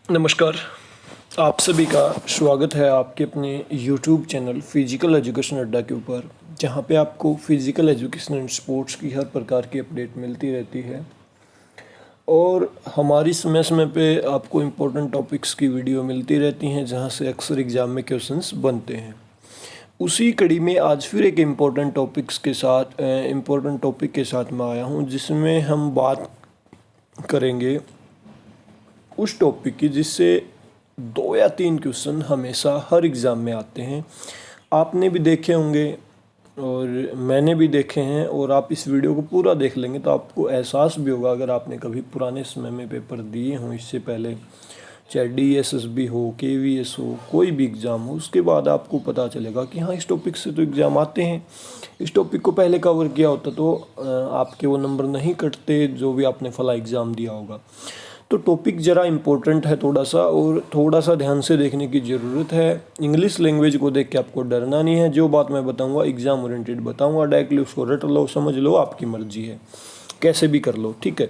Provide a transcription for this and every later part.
नमस्कार। आप सभी का स्वागत है आपके अपने YouTube चैनल फिजिकल एजुकेशन अड्डा के ऊपर, जहां पे आपको फिजिकल एजुकेशन एंड स्पोर्ट्स की हर प्रकार की अपडेट मिलती रहती है और हमारी समय समय पे आपको इम्पोर्टेंट टॉपिक्स की वीडियो मिलती रहती हैं, जहां से अक्सर एग्ज़ाम में क्वेश्चंस बनते हैं। उसी कड़ी में आज फिर एक इम्पोर्टेंट टॉपिक के साथ मैं आया हूं, जिसमें हम बात करेंगे उस टॉपिक की जिससे 2 या 3 क्वेश्चन हमेशा हर एग्ज़ाम में आते हैं। आपने भी देखे होंगे और मैंने भी देखे हैं, और आप इस वीडियो को पूरा देख लेंगे तो आपको एहसास भी होगा, अगर आपने कभी पुराने समय में पेपर दिए हों इससे पहले, चाहे DSSB हो, KVS हो, कोई भी एग्ज़ाम हो, उसके बाद आपको पता चलेगा कि हाँ, इस टॉपिक से तो एग्ज़ाम आते हैं। इस टॉपिक को पहले कवर किया होता तो आपके वो नंबर नहीं कटते जो भी आपने फला एग्ज़ाम दिया होगा। तो टॉपिक ज़रा इम्पोर्टेंट है थोड़ा सा, और थोड़ा सा ध्यान से देखने की ज़रूरत है। इंग्लिश लैंग्वेज को देख के आपको डरना नहीं है। जो बात मैं बताऊंगा एग्ज़ाम ओरिएंटेड बताऊंगा, डायरेक्टली उसको रट लो, समझ लो, आपकी मर्जी है, कैसे भी कर लो, ठीक है।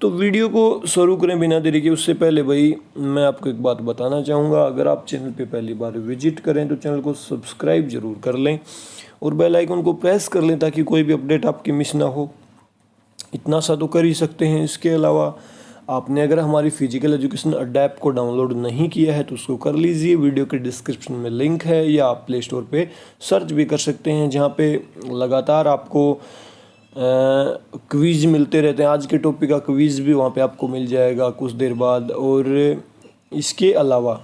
तो वीडियो को शुरू करें बिना देरी के। उससे पहले भाई मैं आपको एक बात बताना चाहूँगा, अगर आप चैनल पर पहली बार विजिट करें तो चैनल को सब्सक्राइब ज़रूर कर लें और बेल आइकन को प्रेस कर लें ताकि कोई भी अपडेट आपकी मिस ना हो। इतना सा तो कर ही सकते हैं। इसके अलावा आपने अगर हमारी फिजिकल एजुकेशन अड्डा ऐप को डाउनलोड नहीं किया है तो उसको कर लीजिए। वीडियो के डिस्क्रिप्शन में लिंक है, या आप प्ले स्टोर पे सर्च भी कर सकते हैं, जहाँ पे लगातार आपको क्विज़ मिलते रहते हैं। आज के टॉपिक का क्विज़ भी वहाँ पे आपको मिल जाएगा कुछ देर बाद। और इसके अलावा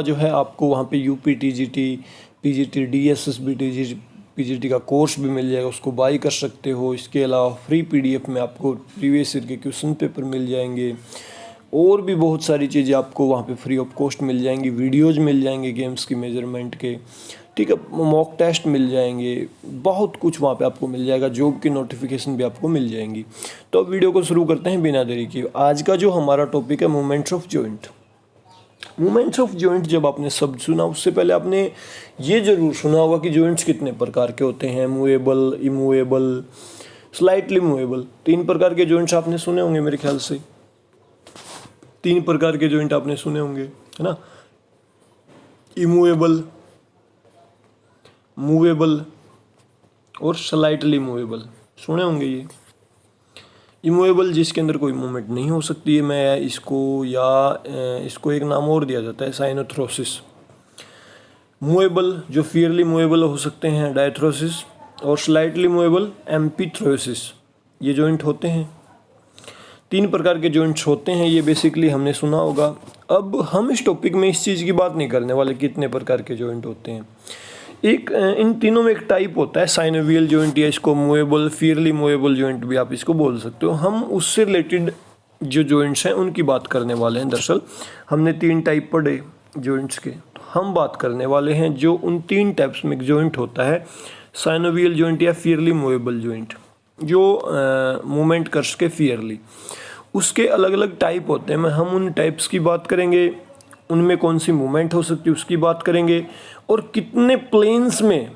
जो है आपको वहाँ पे UP TGT, PGT, DSSB PGT का कोर्स भी मिल जाएगा, उसको बाई कर सकते हो। इसके अलावा फ्री PDF में आपको प्रीवियस ईयर के क्वेश्चन पेपर मिल जाएंगे, और भी बहुत सारी चीज़ें आपको वहाँ पे फ्री ऑफ कॉस्ट मिल जाएंगी। वीडियोज़ मिल जाएंगे गेम्स की मेजरमेंट के, ठीक है, मॉक टेस्ट मिल जाएंगे, बहुत कुछ वहाँ पे आपको मिल जाएगा। जॉब की नोटिफिकेशन भी आपको मिल जाएंगी। तो अब वीडियो को शुरू करते हैं बिना देरी के। आज का जो हमारा टॉपिक है movements of joint. Movements of joint जब आपने शब्द सुना, उससे पहले आपने ये जरूर सुना होगा कि जॉइंट्स कितने प्रकार के होते हैं, मूवेबल, इमूवेबल, स्लाइटली मूवेबल। 3 प्रकार के जॉइंट्स आपने सुने होंगे मेरे ख्याल से। 3 प्रकार के जॉइंट आपने सुने होंगे, है ना। इमूवेबल, मूवेबल और स्लाइटली मूवेबल सुने होंगे ये। इमूवेबल जिसके अंदर कोई मूवमेंट नहीं हो सकती है, मैं इसको एक नाम और दिया जाता है, साइनोथ्रोसिस। मूवेबल जो फियरली मूवेबल हो सकते हैं, डायथ्रोसिस, और स्लाइटली मूवेबल एम्पीथ्रोसिस। ये जॉइंट होते हैं। 3 प्रकार के जॉइंट्स होते हैं, ये बेसिकली हमने सुना होगा। अब हम इस टॉपिक में इस चीज़ की बात नहीं करने वाले कितने प्रकार के जॉइंट होते हैं। इन तीनों में एक टाइप होता है साइनोवियल जॉइंट, या इसको मूवेबल, फियरली मूवेबल जॉइंट भी आप इसको बोल सकते हो। हम उससे रिलेटेड जो जॉइंट्स हैं उनकी बात करने वाले हैं। दरअसल हमने 3 टाइप पढ़े जॉइंट्स के, तो हम बात करने वाले हैं जो उन 3 टाइप्स में जॉइंट होता है, साइनोवियल जॉइंट या फियरली मूवेबल जॉइंट, जो मूवमेंट कर सके फियरली। उसके अलग अलग टाइप होते हैं, हम उन टाइप्स की बात करेंगे, उनमें कौन सी मूवमेंट हो सकती है उसकी बात करेंगे, और कितने प्लेन्स में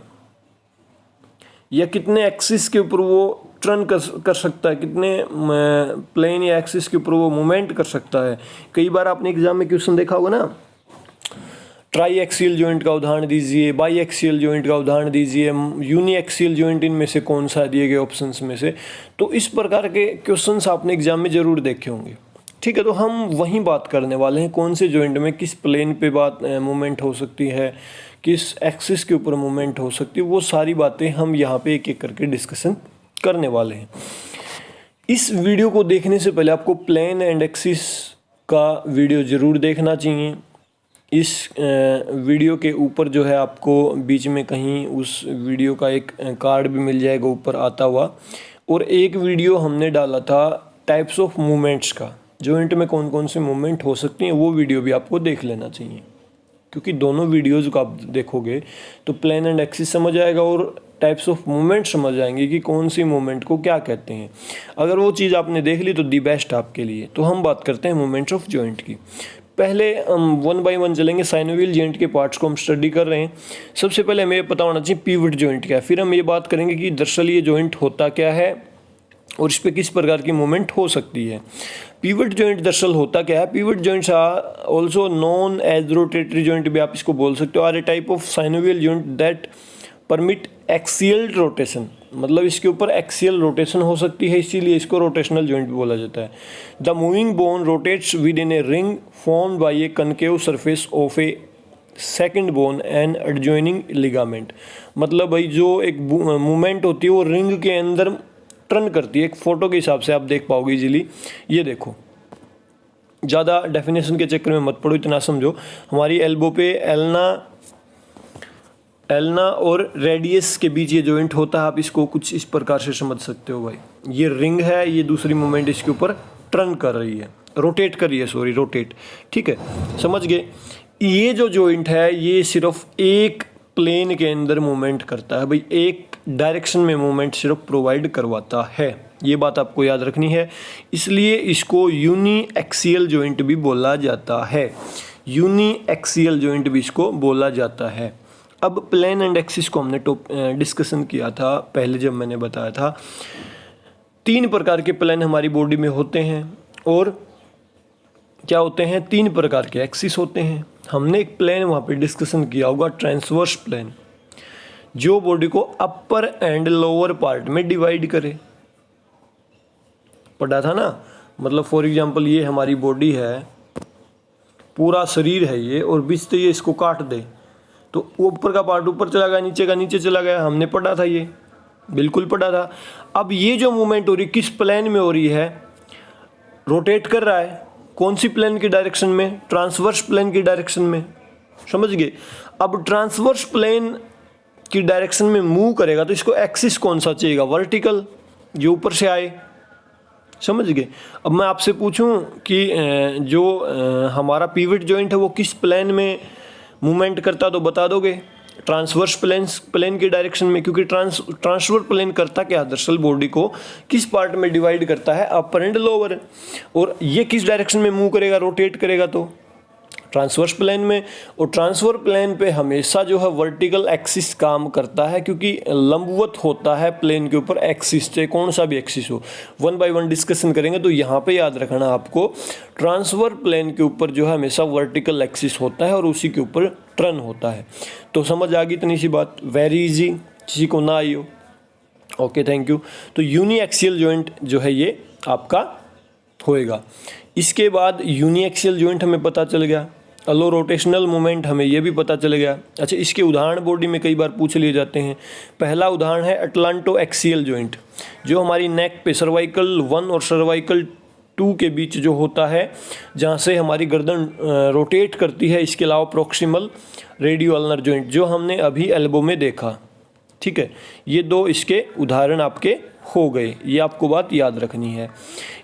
या कितने एक्सिस के ऊपर वो टर्न कर सकता है, कितने प्लेन या एक्सिस के ऊपर वो मूवमेंट कर सकता है। कई बार आपने एग्जाम में क्वेश्चन देखा होगा ना, ट्राई एक्सियल जॉइंट का उदाहरण दीजिए, बाई एक्सियल जॉइंट का उदाहरण दीजिए, यूनी एक्सियल जॉइंट, इनमें से कौन सा दिए गए ऑप्शंस में से। तो इस प्रकार के क्वेश्चंस आपने एग्जाम में ज़रूर देखे होंगे, ठीक है। तो हम वहीं बात करने वाले हैं, कौन से जॉइंट में किस प्लेन पे मूवमेंट हो सकती है, किस एक्सिस के ऊपर मूवमेंट हो सकती है, वो सारी बातें हम यहाँ पे एक एक करके डिस्कशन करने वाले हैं। इस वीडियो को देखने से पहले आपको प्लेन एंड एक्सिस का वीडियो ज़रूर देखना चाहिए। इस वीडियो के ऊपर जो है आपको बीच में कहीं उस वीडियो का एक कार्ड भी मिल जाएगा ऊपर आता हुआ, और एक वीडियो हमने डाला था टाइप्स ऑफ मूवमेंट्स का, जॉइंट में कौन कौन से मूवमेंट हो सकती हैं, वो वीडियो भी आपको देख लेना चाहिए। क्योंकि दोनों वीडियोज़ को आप देखोगे तो प्लेन एंड एक्सिस समझ आएगा और टाइप्स ऑफ मूवमेंट समझ आएंगे कि कौन सी मूवमेंट को क्या कहते हैं। अगर वो चीज़ आपने देख ली तो दी बेस्ट आपके लिए। तो हम बात करते हैं मूवमेंट्स ऑफ जॉइंट की। पहले हम 1 बाय 1 चलेंगे। साइनोवियल जॉइंट के पार्ट्स को हम स्टडी कर रहे हैं। सबसे पहले हमें पता होना चाहिए पिवट जॉइंट क्या है, फिर हम ये बात करेंगे कि दरअसल ये जॉइंट होता क्या है और इस पर किस प्रकार की मूवमेंट हो सकती है। पिवट जॉइंट दरअसल होता क्या है, pivot joints are also known as rotary joint भी आप इसको बोल सकते हो, are a type of synovial joint that permit axial rotation, मतलब इसके ऊपर एक्सियल रोटेशन हो सकती है, इसीलिए इसको रोटेशनल जॉइंट भी बोला जाता है। The moving bone rotates with in a ring formed by A concave surface of A second bone and adjoining ligament, मतलब भाई जो एक मूवमेंट होती है वो रिंग के अंदर टर्न करती है। एक फोटो के हिसाब से आप देख पाओगे इजीली, ये देखो, ज़्यादा डेफिनेशन के चक्कर में मत पड़ो, इतना समझो। हमारी एल्बो पे एल्ना और रेडियस के बीच ये जॉइंट होता है, आप इसको कुछ इस प्रकार से समझ सकते हो भाई। ये रिंग है, ये दूसरी मूवमेंट इसके ऊपर टर्न कर रही है, रोटेट कर रही है, सॉरी रोटेट, ठीक है, समझ गए। ये जो जॉइंट है ये सिर्फ एक प्लेन के अंदर मूवमेंट करता है भाई, एक डायरेक्शन में मूवमेंट सिर्फ प्रोवाइड करवाता है, ये बात आपको याद रखनी है। इसलिए इसको यूनी एक्सियल जॉइंट भी बोला जाता है, यूनी एक्सियल जॉइंट भी इसको बोला जाता है। अब प्लेन एंड एक्सिस को हमने डिस्कशन किया था पहले, जब मैंने बताया था 3 प्रकार के प्लेन हमारी बॉडी में होते हैं, और क्या होते हैं, 3 प्रकार के एक्सिस होते हैं। हमने एक प्लेन वहाँ पे डिस्कशन किया होगा, ट्रांसवर्स प्लेन, जो बॉडी को अपर एंड लोअर पार्ट में डिवाइड करे, पढ़ा था ना। मतलब फॉर एग्जांपल ये हमारी बॉडी है, पूरा शरीर है ये, और बीच से ये इसको काट दे तो ऊपर का पार्ट ऊपर चला गया, नीचे का नीचे चला गया, हमने पढ़ा था, ये बिल्कुल पढ़ा था। अब ये जो मूवमेंट हो रही किस प्लेन में हो रही है, रोटेट कर रहा है, कौन सी प्लेन की डायरेक्शन में, ट्रांसवर्स प्लेन की डायरेक्शन में, समझ गए। अब ट्रांसवर्स प्लेन की डायरेक्शन में मूव करेगा तो इसको एक्सिस कौन सा चाहिएगा, वर्टिकल, जो ऊपर से आए, समझ गए। अब मैं आपसे पूछूं कि जो हमारा पिवट जॉइंट है वो किस प्लेन में मूवमेंट करता, तो बता दोगे, ट्रांसवर्स प्लेन की डायरेक्शन में, क्योंकि ट्रांसवर्स प्लेन करता क्या, दरअसल बॉडी को किस पार्ट में डिवाइड करता है, अपर एंड लोअर, और ये किस डायरेक्शन में मूव करेगा, रोटेट करेगा तो ट्रांसवर्स प्लेन में। और ट्रांसवर्स प्लेन पे हमेशा जो है वर्टिकल एक्सिस काम करता है, क्योंकि लंबवत होता है प्लेन के ऊपर एक्सिस, चाहे कौन सा भी एक्सिस हो। 1 बाय 1 डिस्कशन करेंगे, तो यहाँ पे याद रखना आपको, ट्रांसवर्स प्लेन के ऊपर जो है हमेशा वर्टिकल एक्सिस होता है और उसी के ऊपर टर्न होता है। तो समझ आ गई इतनी सी बात, वेरी इजी, किसी को ना आई हो। Okay, thank you. तो यूनी एक्सियल जॉइंट जो है ये आपका होएगा। इसके बाद यूनी एक्सियल जॉइंट हमें पता चल गया, अलो रोटेशनल मोमेंट हमें ये भी पता चल गया। अच्छा, इसके उदाहरण बॉडी में कई बार पूछ लिए जाते हैं। पहला उदाहरण है अटलांटो एक्सियल जॉइंट, जो हमारी नेक पे सर्वाइकल 1 और सर्वाइकल 2 के बीच जो होता है, जहाँ से हमारी गर्दन रोटेट करती है। इसके अलावा प्रोक्सिमल रेडियो अल्नर जॉइंट, जो हमने अभी एल्बो में देखा, ठीक है। ये 2 इसके उदाहरण आपके हो गए, ये आपको बात याद रखनी है।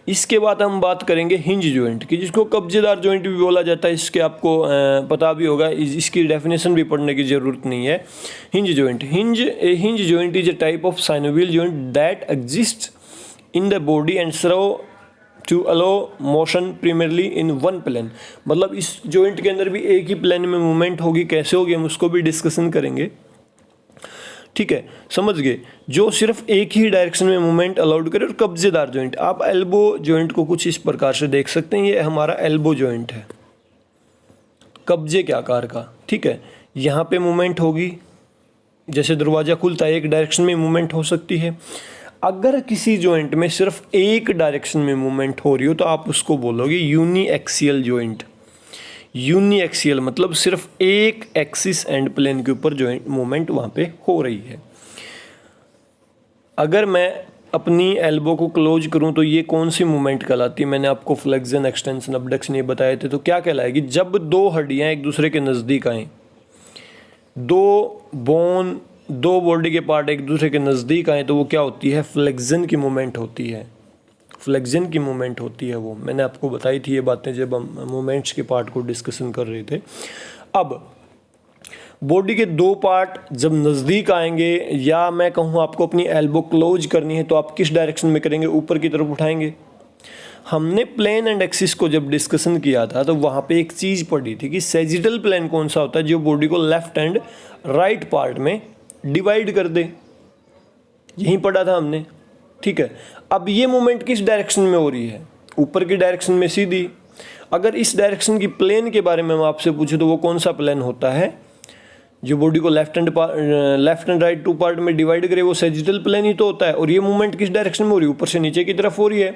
इसके बाद हम बात करेंगे हिंज जॉइंट की, जिसको कब्जेदार जॉइंट भी बोला जाता है। इसके आपको पता भी होगा, इसकी डेफिनेशन भी पढ़ने की ज़रूरत नहीं है। Hinge joint, hinge joint is a type of synovial joint that exist in the body and serve to allow motion primarily in one plane. मतलब इस जॉइंट के अंदर भी एक ही प्लेन में मूवमेंट होगी, कैसे होगी हम उसको भी डिस्कशन करेंगे, ठीक है, समझ गए। जो सिर्फ एक ही डायरेक्शन में मूवमेंट अलाउड करे। और कब्जेदार जॉइंट, आप एल्बो जॉइंट को कुछ इस प्रकार से देख सकते हैं, ये हमारा एल्बो जॉइंट है, कब्जे के आकार का, ठीक है। यहाँ पे मूवमेंट होगी, जैसे दरवाज़ा खुलता है एक डायरेक्शन में मूवमेंट हो सकती है। अगर किसी जॉइंट में सिर्फ एक डायरेक्शन में मूवमेंट हो रही हो तो आप उसको बोलोगे uni axial joint. Uni axial मतलब सिर्फ एक एक्सिस एंड प्लेन के ऊपर जॉइंट मूवमेंट वहाँ पे हो रही है। अगर मैं अपनी एल्बो को क्लोज करूँ तो ये कौन सी मूवमेंट कहलाती है? मैंने आपको फ्लेक्शन, एक्सटेंशन, अबडक्शन ये बताए थे। तो क्या कहलाएगी? जब 2 हड्डियाँ एक दूसरे के नज़दीक आएँ, 2 बॉडी के पार्ट एक दूसरे के नज़दीक आए तो वो क्या होती है? फ्लेक्शन की मूवमेंट होती है। फ्लेक्शन की मूवमेंट होती है वो, मैंने आपको बताई थी ये बातें जब हम मूवमेंट्स के पार्ट को डिस्कशन कर रहे थे। अब बॉडी के 2 पार्ट जब नज़दीक आएंगे, या मैं कहूँ आपको अपनी एल्बो क्लोज करनी है, तो आप किस डायरेक्शन में करेंगे? ऊपर की तरफ उठाएंगे। हमने प्लेन एंड एक्सिस को जब डिस्कशन किया था तो वहाँ पे एक चीज़ पढ़ी थी कि सैजिटल प्लेन कौन सा होता है, जो बॉडी को लेफ्ट एंड राइट पार्ट में डिवाइड कर दे। यहीं पढ़ा था हमने, ठीक है। अब ये मूवमेंट किस डायरेक्शन में हो रही है? ऊपर की डायरेक्शन में सीधी। अगर इस डायरेक्शन की प्लेन के बारे में मैं आपसे पूछूं तो वो कौन सा प्लेन होता है जो बॉडी को left and right two part में डिवाइड करे? वो सैजिटल प्लेन ही तो होता है। और ये मूवमेंट किस डायरेक्शन में हो रही है? ऊपर से नीचे की तरफ हो रही है।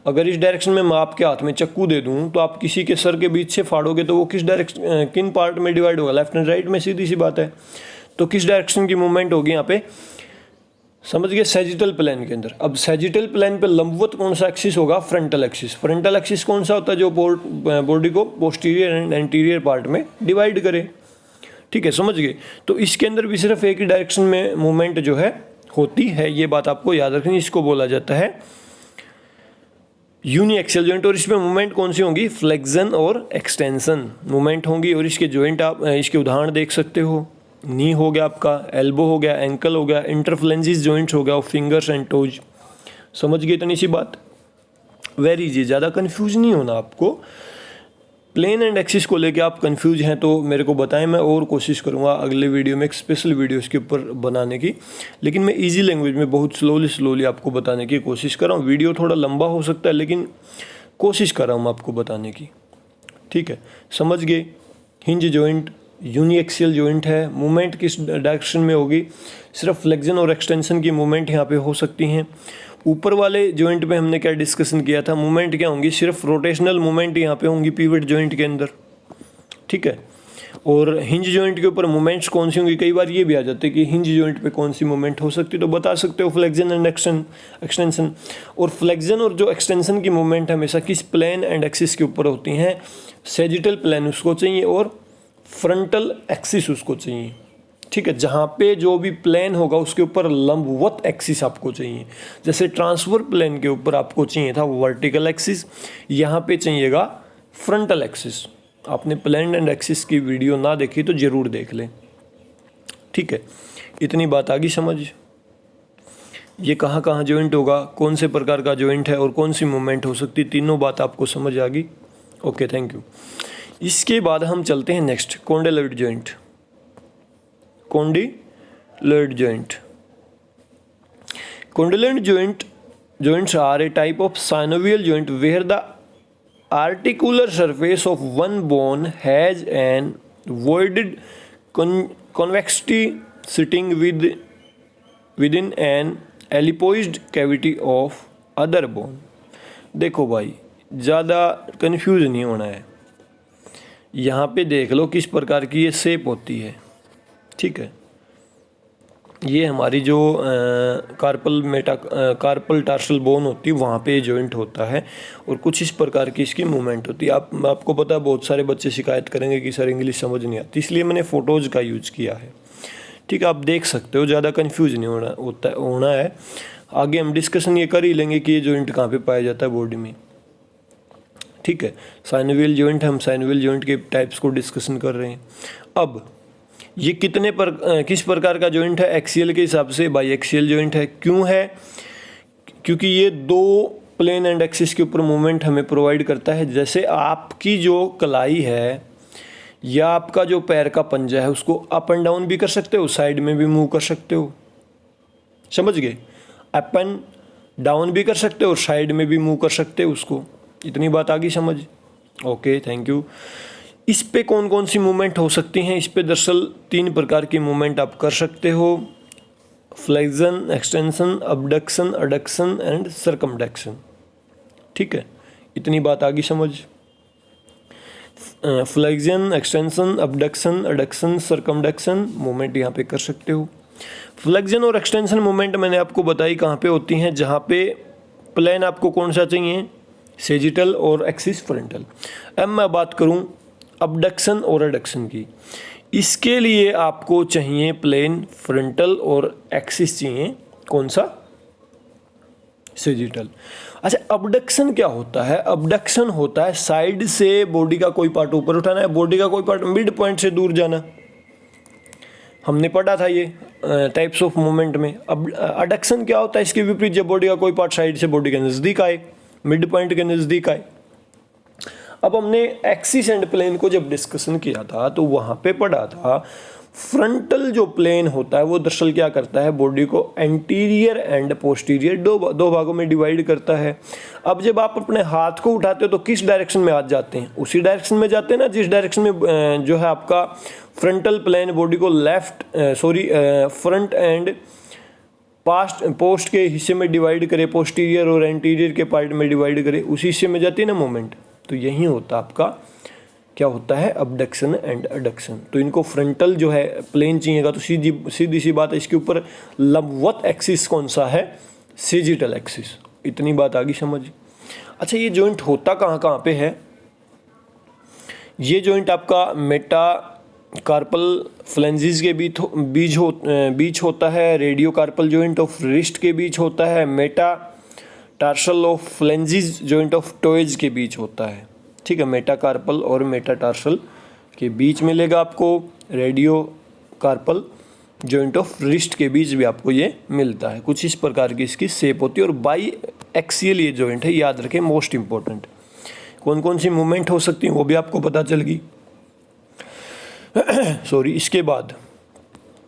अगर इस डायरेक्शन में मैं आपके हाथ में चक्कू दे दूं तो आप किसी के सर के बीच से फाड़ोगे तो वो किस डायरेक्शन, किन पार्ट में डिवाइड होगा? लेफ्ट एंड राइट में, सीधी सी बात है। तो किस डायरेक्शन की मूवमेंट होगी यहाँ पे? समझ गए? सैजिटल प्लेन के अंदर। अब सैजिटल प्लेन पे लंबवत कौन सा एक्सिस होगा? Frontal axis. फ्रंटल एक्सिस कौन सा होता है? जो बॉडी को पोस्टीरियर एंड एंटीरियर पार्ट में डिवाइड करे। ठीक है, समझ गए? तो इसके अंदर भी सिर्फ एक ही डायरेक्शन में मूवमेंट जो है होती है, ये बात आपको याद रखनी। इसको बोला जाता है यूनिएक्सियल जॉइंट। और इसमें मूवमेंट कौन सी होंगी? फ्लेक्शन और एक्सटेंशन मूवमेंट होंगी। और इसके जॉइंट आप इसके उदाहरण देख सकते हो। नी हो गया आपका, एल्बो हो गया, एंकल हो गया, इंटरफ्लेंजिस जॉइंट्स हो गया, और फिंगर्स एंड टोज। समझ गए इतनी सी बात? वेरी इजी, ज़्यादा कंफ्यूज नहीं होना आपको। प्लेन एंड एक्सिस को लेके आप कंफ्यूज हैं तो मेरे को बताएं, मैं और कोशिश करूंगा अगले वीडियो में एक स्पेशल वीडियो इसके ऊपर बनाने की। लेकिन मैं इजी लैंग्वेज में बहुत स्लोली आपको बताने की कोशिश कर रहा हूँ। वीडियो थोड़ा लंबा हो सकता है लेकिन कोशिश कर रहा हूँ आपको बताने की। ठीक है, समझ गए? हिंज जॉइंट यूनिएक्सियल जॉइंट है। मूवमेंट किस डायरेक्शन में होगी? सिर्फ फ्लेक्शन और एक्सटेंशन की मूवमेंट यहाँ पे हो सकती हैं। ऊपर वाले जॉइंट में हमने क्या डिस्कशन किया था? मूवमेंट क्या होंगी? सिर्फ रोटेशनल मूवमेंट यहाँ पे होंगी पिवट जॉइंट के अंदर। ठीक है। और हिंज जॉइंट के ऊपर मूवमेंट्स कौन सी होंगी? कई बार ये भी आ जाते हैं कि हिंज जॉइंट पे कौन सी मूवमेंट हो सकती है, तो बता सकते हो फ्लेक्शन एंड एक्सटेंशन। और फ्लेक्शन और जो एक्सटेंशन की मूवमेंट हमेशा किस प्लेन एंड एक्सिस के ऊपर होती हैं? सैजिटल प्लेन उसको चाहिए और फ्रंटल एक्सिस उसको चाहिए। ठीक है, जहाँ पे जो भी प्लेन होगा उसके ऊपर लंबवत एक्सिस आपको चाहिए। जैसे ट्रांसफर प्लेन के ऊपर आपको चाहिए था वर्टिकल एक्सिस, यहाँ पे चाहिएगा फ्रंटल एक्सिस। आपने प्लेन एंड एक्सिस की वीडियो ना देखी तो ज़रूर देख लें। ठीक है, इतनी बात आ गई समझ? ये कहाँ कहाँ जॉइंट होगा, कौन से प्रकार का जॉइंट है और कौन सी मूवमेंट हो सकती, तीनों बात आपको समझ आ गई। Okay, thank you. इसके बाद हम चलते हैं next, condyloid joint. Condyloid joint. Condyloid joints are a type of synovial joint where the articular surface of one bone has an voided convexity sitting within an ellipsoid cavity of other bone। देखो भाई, ज़्यादा confuse नहीं होना है। यहाँ पे देख लो किस प्रकार की ये शेप होती है। ठीक है, ये हमारी जो कार्पल टार्सल बोन होती है वहाँ पे ये जॉइंट होता है और कुछ इस प्रकार की इसकी मूवमेंट होती है। आपको पता है बहुत सारे बच्चे शिकायत करेंगे कि सर इंग्लिश समझ नहीं आती, इसलिए मैंने फ़ोटोज़ का यूज़ किया है। ठीक है, आप देख सकते हो, ज़्यादा कंफ्यूज नहीं होना है। आगे हम डिस्कशन ये कर ही लेंगे कि ये जॉइंट कहाँ पे पाया जाता है बॉडी में। ठीक है, साइनोवियल जॉइंट, हम साइनोवियल जॉइंट के टाइप्स को डिस्कशन कर रहे हैं। अब ये किस प्रकार का जॉइंट है? एक्सियल के हिसाब से बाई एक्सियल जॉइंट है। क्यों है? क्योंकि ये दो प्लेन एंड एक्सिस के ऊपर मूवमेंट हमें प्रोवाइड करता है। जैसे आपकी जो कलाई है या आपका जो पैर का पंजा है उसको अप एंड डाउन भी कर सकते हो, साइड में भी मूव कर सकते हो। समझ गए? अप एंड डाउन भी कर सकते हो और साइड में भी मूव कर सकते हो उसको। इतनी बात आ गई समझ? Okay, thank you. इस पे कौन कौन सी मूवमेंट हो सकती हैं? इस पे दरअसल 3 प्रकार की मूवमेंट आप कर सकते हो: flexion, extension, abduction, adduction and circumduction. ठीक है, इतनी बात आ गई समझ? Flexion, extension, abduction, adduction, circumduction movement यहाँ पे कर सकते हो। फ्लेक्शन और एक्सटेंशन मूवमेंट मैंने आपको बताई कहाँ पे होती हैं, जहाँ पे प्लेन आपको कौन सा चाहिए? सेजिटल और एक्सिस फ्रंटल। अब मैं बात करूँ अबडक्शन और एडक्शन की। इसके लिए आपको चाहिए प्लेन, फ्रंटल और एक्सिस चाहिए कौन सा? सेजिटल। अच्छा, अबडक्शन क्या होता है? अबडक्शन होता है साइड से बॉडी का कोई पार्ट ऊपर उठाना है, बॉडी का कोई पार्ट मिड पॉइंट से दूर जाना। हमने पढ़ा था ये टाइप्स ऑफ मूवमेंट में। अब अडक्शन क्या होता है? इसके विपरीत, जब बॉडी का कोई पार्ट साइड से बॉडी के नज़दीक आए, मिड पॉइंट के नज़दीक आए। अब हमने एक्सिस एंड प्लेन को जब डिस्कशन किया था तो वहाँ पे पढ़ा था फ्रंटल जो प्लेन होता है वो दरअसल क्या करता है, बॉडी को एंटीरियर एंड पोस्टीरियर दो भागों में डिवाइड करता है। अब जब आप अपने हाथ को उठाते हो तो किस डायरेक्शन में हाथ जाते हैं, उसी डायरेक्शन में जाते हैं ना जिस डायरेक्शन में जो है आपका फ्रंटल प्लेन बॉडी को फ्रंट एंड पोस्ट के हिस्से में डिवाइड करे, पोस्टीरियर और एंटीरियर के पार्ट में डिवाइड करे, उसी हिस्से में जाती है ना मूवमेंट। तो यही होता आपका क्या होता है, अबडक्शन एंड एडक्शन। तो इनको फ्रंटल जो है प्लेन चाहिएगा तो सीधी सी बात है, इसके ऊपर लंबवत एक्सिस कौन सा है, सेजिटल एक्सिस। इतनी बात आ गई समझ। अच्छा, ये जॉइंट होता कहाँ कहाँ पे है, ये जॉइंट आपका मेटा कार्पल फ्लेंजिस के बीच होता है, radiocarpal joint of wrist के बीच होता है, metatarsal of phalanges joint of toes के बीच होता है। ठीक है, मेटा कार्पल और मेटा टार्सल के बीच मिलेगा आपको, radiocarpal joint of wrist के बीच भी आपको ये मिलता है। कुछ इस प्रकार की इसकी शेप होती है। और बाई एक्सियल ये जॉइंट है, याद रखें, मोस्ट इंपॉर्टेंट। कौन कौन सी मूवमेंट हो सकती है वो भी आपको पता चल गई। सॉरी, इसके बाद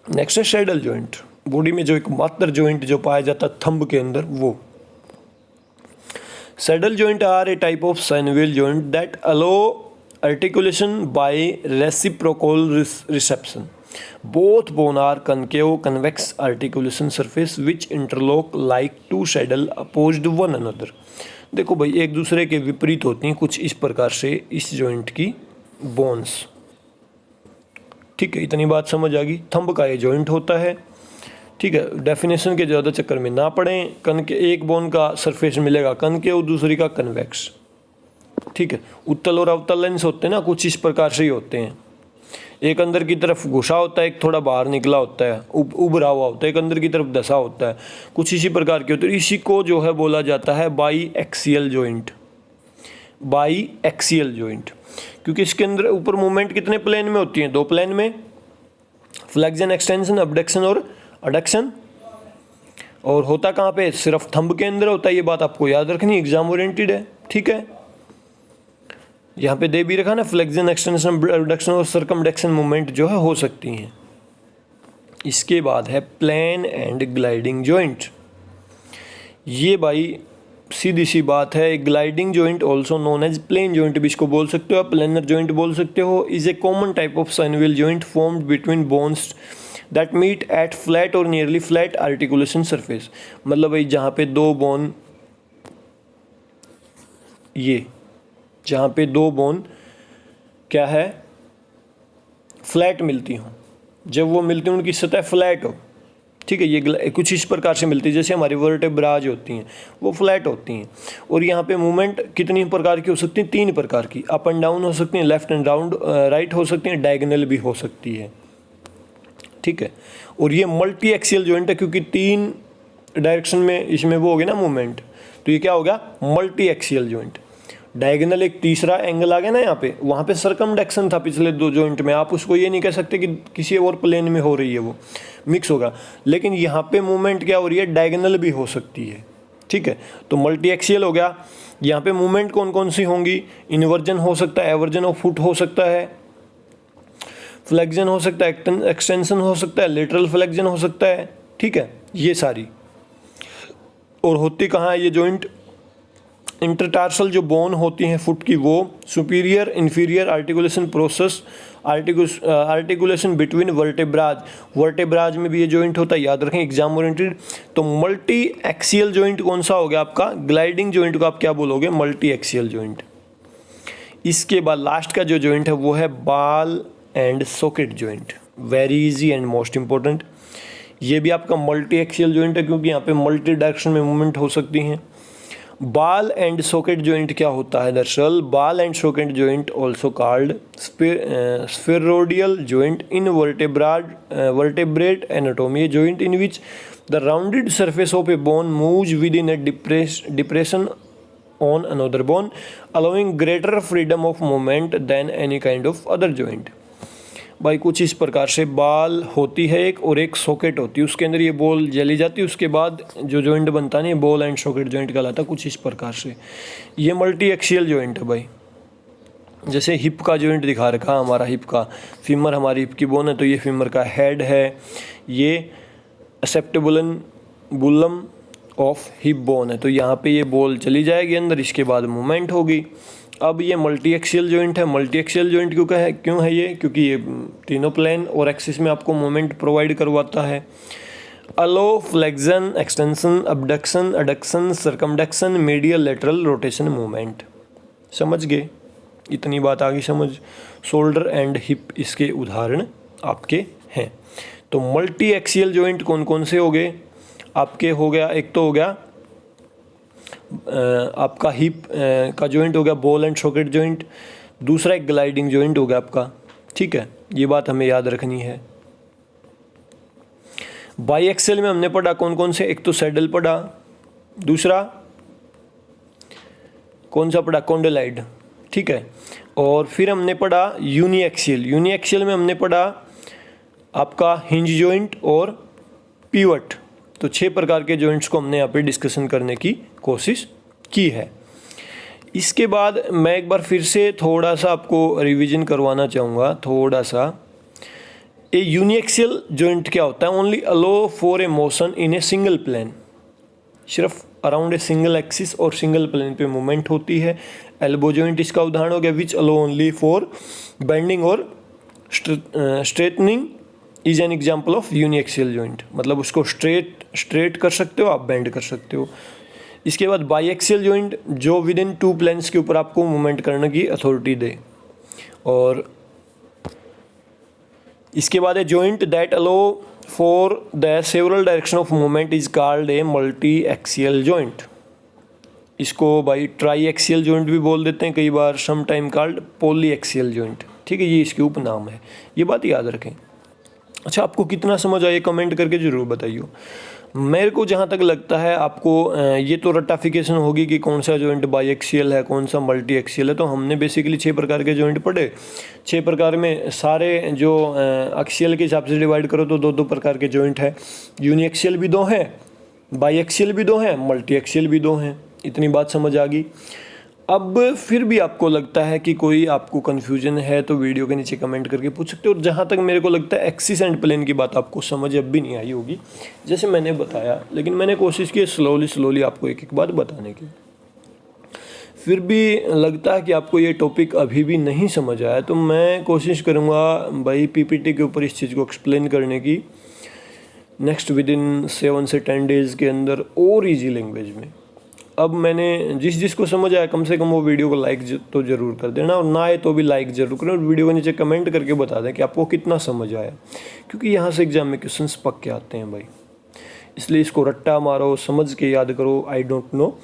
नेक्स्ट है सैडल जॉइंट। बॉडी में जो एक मात्र जॉइंट जो पाया जाता है थंब के अंदर, वो saddle joint are a type of synovial joint that allow articulation by reciprocal reception. Both bone are concave convex articulation surface which interlock like two saddle opposed one another. देखो भाई, एक दूसरे के विपरीत होती हैं कुछ इस प्रकार से इस जॉइंट की बोन्स। ठीक है, इतनी बात समझ आ गई। थंब का ये जॉइंट होता है। ठीक है, डेफिनेशन के ज़्यादा चक्कर में ना पड़ें। एक बोन का सरफेस मिलेगा कनकेव, दूसरी का कन्वेक्स। ठीक है, उत्तल और अवतल लेंस होते हैं ना, कुछ इस प्रकार से ही होते हैं। एक अंदर की तरफ घुसा होता है, एक थोड़ा बाहर निकला होता है, उभरा हुआ होता है, एक अंदर की तरफ धसा होता है, कुछ इसी प्रकार के होते हैं। इसी को जो है बोला जाता है by axial joint. By axial joint, क्योंकि इसके अंदर ऊपर मूवमेंट कितने प्लेन में होती है, दो प्लेन में, फ्लेक्शन, एक्सटेंशन, अबडक्शन और एडक्शन। और होता कहाँ पे, सिर्फ थंब के अंदर होता है। ये बात आपको याद रखनी, एग्जाम ओरिएंटेड है। ठीक है, यहाँ पे दे भी रखा ना, फ्लेक्शन, एक्सटेंशन, एडक्शन और सर्कमडक्शन मूवमेंट जो है हो सकती हैं। इसके बाद है प्लेन एंड ग्लाइडिंग जॉइंट। ये भाई सीधी सी बात है, gliding joint also known as plane joint भी इसको बोल सकते हो, प्लेनर जॉइंट बोल सकते हो, is a common type of synovial joint formed between bones that meet at flat और नियरली फ्लैट आर्टिकुलेशन सरफेस। मतलब भाई जहाँ पे दो बोन, ये जहाँ पे दो बोन क्या है, फ्लैट मिलती हों, जब वो मिलती हैं उनकी सतह फ्लैट हो। ठीक है, ये कुछ इस प्रकार से मिलती है, जैसे हमारी वर्टेब्राज होती हैं वो फ्लैट होती हैं। और यहाँ पे मूवमेंट कितनी प्रकार की हो सकती हैं, तीन प्रकार की। अप एंड डाउन हो सकती हैं, लेफ्ट एंड राइट हो सकती हैं, डायगोनल भी हो सकती है। ठीक है, और ये मल्टी एक्सियल जॉइंट है, क्योंकि तीन डायरेक्शन में इसमें वो हो गया ना मूवमेंट, तो ये क्या हो गया, मल्टी एक्सियल जॉइंट। डायगोनल एक तीसरा एंगल आ गया ना यहाँ पे, वहाँ पे सर्कमडक्शन था पिछले दो जॉइंट में। आप उसको ये नहीं कह सकते कि किसी और प्लेन में हो रही है, वो मिक्स होगा। लेकिन यहाँ पे मूवमेंट क्या हो रही है, डायगोनल भी हो सकती है। ठीक है, तो मल्टी एक्सियल हो गया। यहाँ पे मूवमेंट कौन कौन सी होंगी, इन्वर्जन हो सकता है, एवर्जन ऑफ फुट हो सकता है, फ्लेक्जन हो सकता है, एक्सटेंशन हो सकता है, लेटरल फ्लेक्जन हो सकता है। ठीक है, ये सारी। और होती कहाँ है ये जॉइंट, इंटरटार्सल जो बोन होती हैं फुट की, वो superior inferior articulation process, articulation between vertebrae में भी ये जॉइंट होता है, याद रखें, एग्जाम ओरिएंटेड। तो मल्टी एक्सियल जॉइंट कौन सा हो गया आपका, ग्लाइडिंग जॉइंट को आप क्या बोलोगे, मल्टी एक्सियल जॉइंट। इसके बाद लास्ट का जो जॉइंट है वो है बाल and socket joint. Very easy and most important. ये भी आपका मल्टी एक्सियल जॉइंट है, क्योंकि यहाँ पे मल्टी डायरेक्शन में मूवमेंट हो सकती हैं। बाल एंड सॉकेट जॉइंट क्या होता है, दरअसल ball and socket joint also called spheroidal joint in vertebrate anatomy, joint in which the rounded surface of a bone moves within a depression on another bone, allowing greater freedom of movement than any kind of other joint. भाई कुछ इस प्रकार से बाल होती है एक, और एक सॉकेट होती है, उसके अंदर ये बॉल जली जाती है, उसके बाद जो जॉइंट बनता है ना, बॉल एंड सॉकेट जॉइंट कहलाता है। कुछ इस प्रकार से ये मल्टी एक्सियल जॉइंट है भाई। जैसे हिप का जॉइंट दिखा रखा हमारा, हिप का फीमर, हमारी हिप की बोन है तो ये फीमर का हेड है, ये एक्सेप्टेबुलम ऑफ हिप बोन है, तो यहाँ पे ये बॉल चली जाएगी अंदर, इसके बाद मूवमेंट होगी। अब ये मल्टी एक्सियल जॉइंट है। मल्टी एक्सियल जॉइंट क्यों है ये? क्योंकि ये तीनों प्लेन और एक्सिस में आपको मूवमेंट प्रोवाइड करवाता है। Allow flexion, extension, abduction, adduction, circumduction, medial lateral rotation movement. समझ गए? इतनी बात आगे समझ। शोल्डर एंड हिप इसके उदाहरण आपके हैं। तो मल्टी एक्सियल जॉइंट कौन कौन से हो गए आपके? हो गया, एक तो हो गया आपका हिप का जॉइंट हो गया बॉल एंड सॉकेट जॉइंट, दूसरा एक ग्लाइडिंग जॉइंट हो गया आपका। ठीक है, ये बात हमें याद रखनी है। बाई एक्सेल में हमने पढ़ा कौन कौन से? एक तो सैडल पढ़ा, दूसरा कौन सा पढ़ा? कॉन्डोलाइड। ठीक है, और फिर हमने पढ़ा यूनी एक्सियल। यूनी एक्सियल में हमने पढ़ा आपका हिंज जॉइंट और पिवट। तो 6 प्रकार के जॉइंट्स को हमने यहाँ पे डिस्कशन करने की कोशिश की है। इसके बाद मैं एक बार फिर से थोड़ा सा आपको रिवीजन करवाना चाहूँगा थोड़ा सा। ए यूनिएक्सियल जॉइंट क्या होता है? Only allow for a motion in a single plane, सिर्फ अराउंड ए सिंगल एक्सिस और सिंगल प्लेन पे मूवमेंट होती है। एल्बो जॉइंट इसका उदाहरण हो गया, which allow only for bending और straightening is an example of uniaxial joint. मतलब उसको स्ट्रेट कर सकते हो आप, बेंड कर सकते हो। इसके बाद बाई एक्सियल जॉइंट जो विद इन 2 प्लेन्स के ऊपर आपको मूवमेंट करने की अथॉरिटी दे। और इसके बाद है joint that allow for the several direction of movement is called a multi axial joint. इसको भाई ट्राई एक्सियल जॉइंट भी बोल देते हैं कई बार, some time called polyaxial joint. ठीक है, ये इसके उपनाम है, ये बात याद रखें। अच्छा, आपको कितना समझ आए कमेंट करके ज़रूर बताइए। मेरे को जहाँ तक लगता है आपको ये तो रट्टाफिकेशन होगी कि कौन सा जॉइंट बाई एक्सियल है, कौन सा मल्टी एक्सियल है। तो हमने बेसिकली 6 प्रकार के जॉइंट पढ़े। 6 प्रकार में सारे जो एक्सियल के हिसाब से डिवाइड करो तो 2-2 प्रकार के जॉइंट है। यूनी एक्सियल भी 2 हैं, बाई एक्सियल भी 2 हैं, मल्टी एक्सियल भी 2 हैं। इतनी बात समझ आ गई। अब फिर भी आपको लगता है कि कोई आपको कन्फ्यूजन है तो वीडियो के नीचे कमेंट करके पूछ सकते हो। और जहाँ तक मेरे को लगता है एक्सिस एंड प्लेन की बात आपको समझ अब भी नहीं आई होगी जैसे मैंने बताया, लेकिन मैंने कोशिश की स्लोली आपको एक एक बात बताने की। फिर भी लगता है कि आपको ये टॉपिक अभी भी नहीं समझ आया तो मैं कोशिश करूँगा भाई पीपीटी के ऊपर इस चीज़ को एक्सप्लेन करने की नेक्स्ट विद इन 7 से 10 डेज़ के अंदर और ईजी लैंग्वेज में। अब मैंने जिसको समझ आया कम से कम वो वीडियो को लाइक तो ज़रूर कर देना, और ना आए तो भी लाइक ज़रूर करें, और वीडियो के नीचे कमेंट करके बता दें कि आपको कितना समझ आया, क्योंकि यहाँ से एग्जाम में क्वेश्चंस पक्के आते हैं भाई। इसलिए इसको रट्टा मारो, समझ के याद करो। आई डोंट नो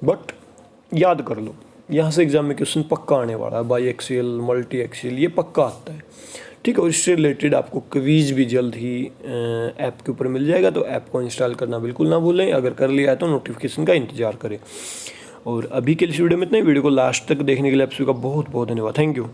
बट याद कर लो, यहाँ से एग्जाम में क्वेश्चन पक्का आने वाला है। बाई एक्सियल, मल्टी एक्सियल, ये पक्का आता है। ठीक है, और इससे रिलेटेड आपको क्विज भी जल्द ही ऐप के ऊपर मिल जाएगा, तो ऐप को इंस्टॉल करना बिल्कुल ना भूलें। अगर कर लिया है तो नोटिफिकेशन का इंतजार करें। और अभी के लिए इस वीडियो में इतना ही। वीडियो को लास्ट तक देखने के लिए आप सभी का बहुत बहुत धन्यवाद। Thank you.